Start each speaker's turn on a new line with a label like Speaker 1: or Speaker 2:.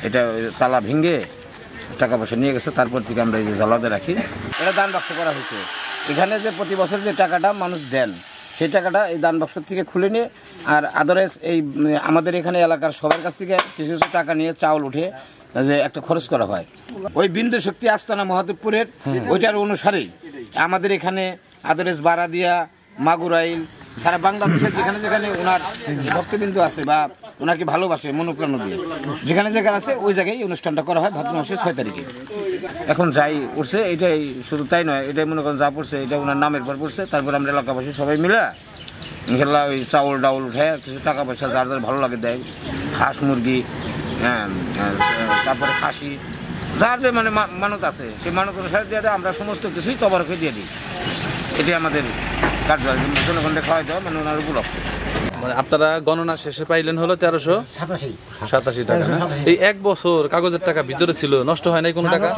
Speaker 1: এটা তালা ভেঙে টাকা পয়সা নিয়ে গেছে। তারপর থেকে আমরা এই যে জ্বালাতে রাখি, এটা দান বাক্স করা হয়েছে। এখানে যে প্রতি বছর যে টাকাটা মানুষ দেন, সেই টাকাটা এই দান বাক্স থেকে খুলে নিয়ে আর আদারওয়াইজ এই আমাদের এখানে এলাকার সবার কাছ থেকে কিছু কিছু টাকা নিয়ে চাউল উঠে যে একটা খরচ করা হয়। ওই বিন্দু শক্তি আস্তানা মহাদেবপুরের ওইটার অনুসারেই আমাদের এখানে আদারওয়াইজ বারাদিয়া, মাগুরাইল, সারা বাংলাদেশের যেখানে যেখানে ওনার ভক্তবিন্দু আছে বা ওনাকে ভালোবাসে মনোপ্রাণ দিয়ে যেখানে যেখানে আছে, ওই জায়গায় অনুষ্ঠানটা করা হয় ভাদ্র মাসের 6 তারিখে। এখন যাই উঠছে এটাই, শুধু তাই নয়, এটাই মনে করেন যা পড়ছে এটা ওনার নামের পর পড়ছে। তারপর আমরা এলাকাবাসী সবাই মিলে ইনশাল্লাহ ওই চাউল ডাউল উঠে কিছু টাকা পয়সা যার যার ভালো লাগে দেয়, হাঁস মুরগি, হ্যাঁ, তারপরে খাসি, যার যে মানে মানত আছে সেই মানত অনুসারে দিয়ে দেয়। আমরা সমস্ত কিছুই তবারকে দিয়ে দিই। এটাই আমাদের কার্যক্রম, জনগণকে খাওয়াই দেওয়া মানে ওনার উপলক্ষে।
Speaker 2: মানে আপনারা গণনা শেষে পাইলেন হলো 1387 টাকা। এই 1 বছর কাগজের টাকা ভিতরে ছিল, নষ্ট হয় নাই কোনো টাকা?